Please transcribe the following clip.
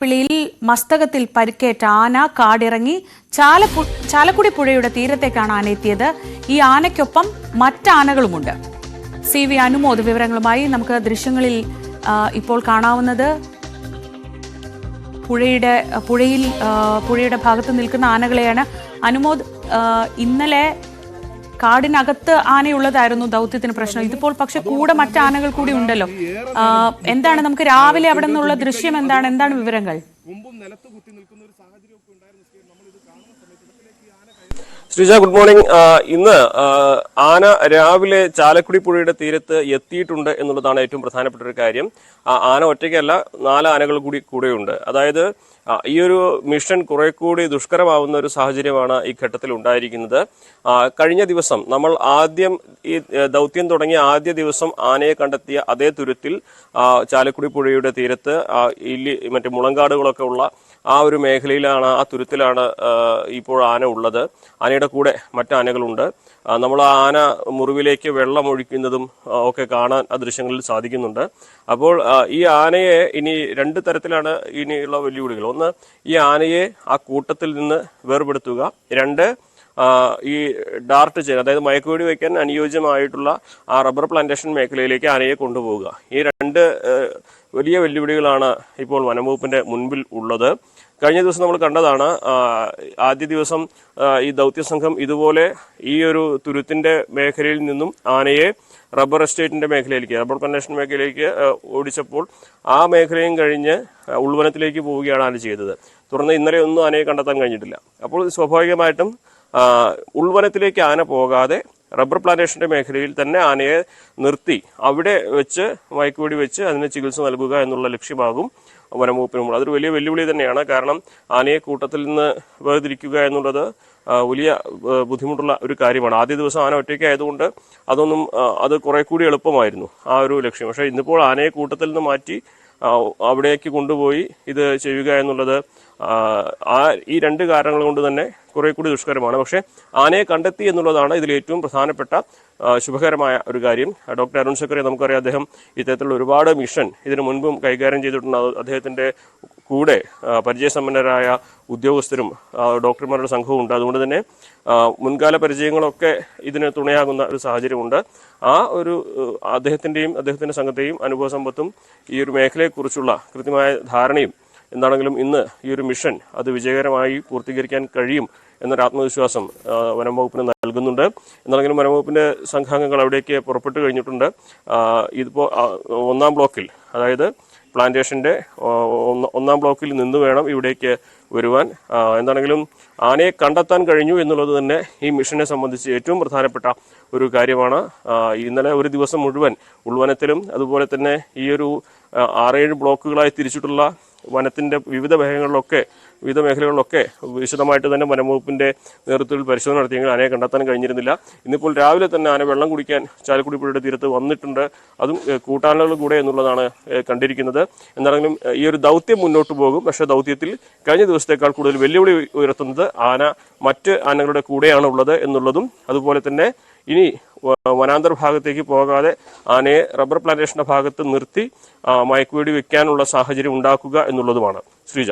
പിളിയിൽ മസ്തകത്തിൽ പരിക്കേറ്റ ആന കാടിറങ്ങി ചാലക്കുടി പുഴയുടെ തീരത്തേക്കാണ് ആന എത്തിയത്. ഈ ആനയ്ക്കൊപ്പം മറ്റാനകളുമുണ്ട്. CV അനുമോദ് വിവരങ്ങളുമായി. നമുക്ക് ദൃശ്യങ്ങളിൽ ഇപ്പോൾ കാണാവുന്നത് പുഴയുടെ ഭാഗത്ത് നിൽക്കുന്ന ആനകളെയാണ്. അനുമോദ്, ഇന്നലെ കാടിനകത്ത് ആനയുള്ളതായിരുന്നു ദൗത്യത്തിന് പ്രശ്നം. ഇതിപ്പോൾ പക്ഷെ കൂടെ മറ്റാനകൾ കൂടി ഉണ്ടല്ലോ. എന്താണ് നമുക്ക് രാവിലെ അവിടെ നിന്നുള്ള ദൃശ്യം എന്താണ് വിവരങ്ങൾ? Sreeja, good morning. ഇന്ന് ആന രാവിലെ ചാലക്കുടി പുഴയുടെ തീരത്ത് എത്തിയിട്ടുണ്ട് എന്നുള്ളതാണ് ഏറ്റവും പ്രധാനപ്പെട്ട ഒരു കാര്യം. ആന ഒറ്റയ്ക്കല്ല, 4 ആനകൾ കൂടെയുണ്ട്. അതായത് ഈ ഒരു മിഷൻ കുറെ കൂടി ദുഷ്കരമാവുന്ന ഒരു സാഹചര്യമാണ് ഈ ഘട്ടത്തിൽ ഉണ്ടായിരിക്കുന്നത്. കഴിഞ്ഞ ദിവസം നമ്മൾ ഈ ദൗത്യം തുടങ്ങിയ ആദ്യ ദിവസം ആനയെ കണ്ടെത്തിയ അതേ തുരുത്തിൽ ചാലക്കുടി പുഴയുടെ തീരത്ത് മറ്റു മുളങ്കാടുകളൊക്കെ ഉള്ള ആ ഒരു മേഖലയിലാണ്, ആ തുരുത്തിലാണ് ഇപ്പോൾ ആന ഉള്ളത്. ആനയുടെ കൂടെ മറ്റാനകളുണ്ട്. നമ്മൾ ആ ആന മുറിവിലേക്ക് വെള്ളം ഒഴിക്കുന്നതും ഒക്കെ കാണാൻ ആ ദൃശ്യങ്ങളിൽ സാധിക്കുന്നുണ്ട്. അപ്പോൾ ഈ ആനയെ ഇനി 2 തരത്തിലാണ് ഇനിയുള്ള വെല്ലുവിളികൾ. ഒന്ന്, ഈ ആനയെ ആ കൂട്ടത്തിൽ നിന്ന് വേർപെടുത്തുക. 2, ഈ ഡാർട്ട് ചെയ്യാൻ, അതായത് മയക്കുവെടി വയ്ക്കാൻ അനുയോജ്യമായിട്ടുള്ള ആ റബ്ബർ പ്ലാന്റേഷൻ മേഖലയിലേക്ക് ആനയെ കൊണ്ടുപോവുക. ഈ 2 വലിയ വെല്ലുവിളികളാണ് ഇപ്പോൾ വനംവകുപ്പിന്റെ മുൻപിൽ ഉള്ളത്. കഴിഞ്ഞ ദിവസം നമ്മൾ കണ്ടതാണ്, ആദ്യ ദിവസം ഈ ദൗത്യസംഘം ഇതുപോലെ ഈ ഒരു തുരുത്തിന്റെ മേഖലയിൽ നിന്നും ആനയെ റബ്ബർ എസ്റ്റേറ്റിന്റെ മേഖലയിലേക്ക്, റബ്ബർ പ്ലാന്റേഷൻ മേഖലയിലേക്ക് ഓടിച്ചപ്പോൾ ആ മേഖലയും കഴിഞ്ഞ് ഉൾവനത്തിലേക്ക് പോവുകയാണ് ആന ചെയ്തത്. തുടർന്ന് ഇന്നലെ ഒന്നും ആനയെ കണ്ടെത്താൻ കഴിഞ്ഞിട്ടില്ല. അപ്പോൾ സ്വാഭാവികമായിട്ടും ഉൾവനത്തിലേക്ക് ആന പോകാതെ റബ്ബർ പ്ലാന്റേഷന്റെ മേഖലയിൽ തന്നെ ആനയെ നിർത്തി അവിടെ വെച്ച് മയക്കുവെടി വെച്ച് അതിന് ചികിത്സ നൽകുക എന്നുള്ള ലക്ഷ്യമാകും വനംവകുപ്പിനുമുള്ള. അതൊരു വലിയ വെല്ലുവിളി തന്നെയാണ്. കാരണം ആനയെ കൂട്ടത്തിൽ നിന്ന് വേർതിരിക്കുക എന്നുള്ളത് വലിയ ബുദ്ധിമുട്ടുള്ള ഒരു കാര്യമാണ്. ആദ്യ ദിവസം ആന ഒറ്റയ്ക്ക് ആയതുകൊണ്ട് അത് കുറെ കൂടി എളുപ്പമായിരുന്നു ആ ഒരു ലക്ഷ്യം. പക്ഷേ ഇന്നിപ്പോൾ ആനയെ കൂട്ടത്തിൽ നിന്ന് മാറ്റി അവിടേക്ക് കൊണ്ടുപോയി ഇത് ചെയ്യുക എന്നുള്ളത് ഈ 2 കാരണങ്ങൾ കൊണ്ട് തന്നെ കുറെ കൂടി ദുഷ്കരമാണ്. പക്ഷേ ആനയെ കണ്ടെത്തി എന്നുള്ളതാണ് ഇതിൽ ഏറ്റവും പ്രധാനപ്പെട്ട ശുഭകരമായ ഒരു കാര്യം. ഡോക്ടർ അരുൺ സക്കറിയ, നമുക്കറിയാം, അദ്ദേഹം ഇത്തരത്തിലുള്ള ഒരുപാട് മിഷൻ ഇതിനു മുൻപും കൈകാര്യം ചെയ്തിട്ടുണ്ട്. അദ്ദേഹത്തിന്റെ കൂടെ പരിചയസമ്പന്നരായ ഉദ്യോഗസ്ഥരും ഡോക്ടർമാരുടെ സംഘവും ഉണ്ട്. അതുകൊണ്ട് തന്നെ മുൻകാല പരിചയങ്ങളൊക്കെ ഇതിന് തുണയാകുന്ന ഒരു സാഹചര്യമുണ്ട്. ആ ഒരു അദ്ദേഹത്തിന്റെ സംഘത്തെയും അനുഭവ സമ്പത്തും ഈ ഒരു മേഖലയെക്കുറിച്ചുള്ള കൃത്യമായ ധാരണയും എന്താണെങ്കിലും ഇന്ന് ഈ ഒരു മിഷൻ അത് വിജയകരമായി പൂർത്തീകരിക്കാൻ കഴിയും എന്നൊരു ആത്മവിശ്വാസം വനംവകുപ്പിന് നൽകുന്നുണ്ട്. എന്നാണെങ്കിലും വനംവകുപ്പിന്റെ സംഘാംഗങ്ങൾ അവിടേക്ക് പുറപ്പെട്ടു കഴിഞ്ഞിട്ടുണ്ട്. ഇതിപ്പോൾ 1-ാം ബ്ലോക്കിൽ, അതായത് പ്ലാന്റേഷന്റെ 1-ാം ബ്ലോക്കിൽ നിന്ന് വേണം ഇവിടേക്ക് വരുവാൻ. എന്താണെങ്കിലും ആനയെ കണ്ടെത്താൻ കഴിഞ്ഞു എന്നുള്ളത് തന്നെ ഈ മിഷനെ സംബന്ധിച്ച് ഏറ്റവും പ്രധാനപ്പെട്ട ഒരു കാര്യമാണ്. ഇന്നലെ ഒരു ദിവസം മുഴുവൻ ഉൾവനത്തിലും അതുപോലെ തന്നെ ഈ ഒരു 6-7 ബ്ലോക്കുകളായി തിരിച്ചിട്ടുള്ള വനത്തിന്റെ വിവിധ മേഖലകളിലൊക്കെ വിശദമായിട്ട് തന്നെ വനംവകുപ്പിന്റെ നേതൃത്വത്തിൽ പരിശോധന നടത്തിയെങ്കിൽ ആനയെ കണ്ടെത്താൻ കഴിഞ്ഞിരുന്നില്ല. ഇന്നിപ്പോൾ രാവിലെ തന്നെ ആന വെള്ളം കുടിക്കാൻ ചാലക്കുടി പുഴയുടെ തീരത്ത് വന്നിട്ടുണ്ട്. അതും കൂട്ടാനകൾ കൂടെ എന്നുള്ളതാണ് കണ്ടിരിക്കുന്നത്. എന്താണെങ്കിലും ഈ ഒരു ദൗത്യം മുന്നോട്ട് പോകും. പക്ഷേ ദൗത്യത്തിൽ കഴിഞ്ഞ ദിവസത്തേക്കാൾ കൂടുതൽ വെല്ലുവിളി ഉയർത്തുന്നത് മറ്റ് ആനകളുടെ കൂടെയാണ് ഉള്ളത് എന്നുള്ളതും, അതുപോലെ തന്നെ ഇനി വനാന്തർ ഭാഗത്തേക്ക് പോകാതെ ആനയെ റബ്ബർ പ്ലാന്റേഷന്റെ ഭാഗത്ത് നിർത്തി മയക്കുവെടി വെക്കാനുള്ള സാഹചര്യം ഉണ്ടാക്കുക എന്നുള്ളതുമാണ്. ശ്രീജ.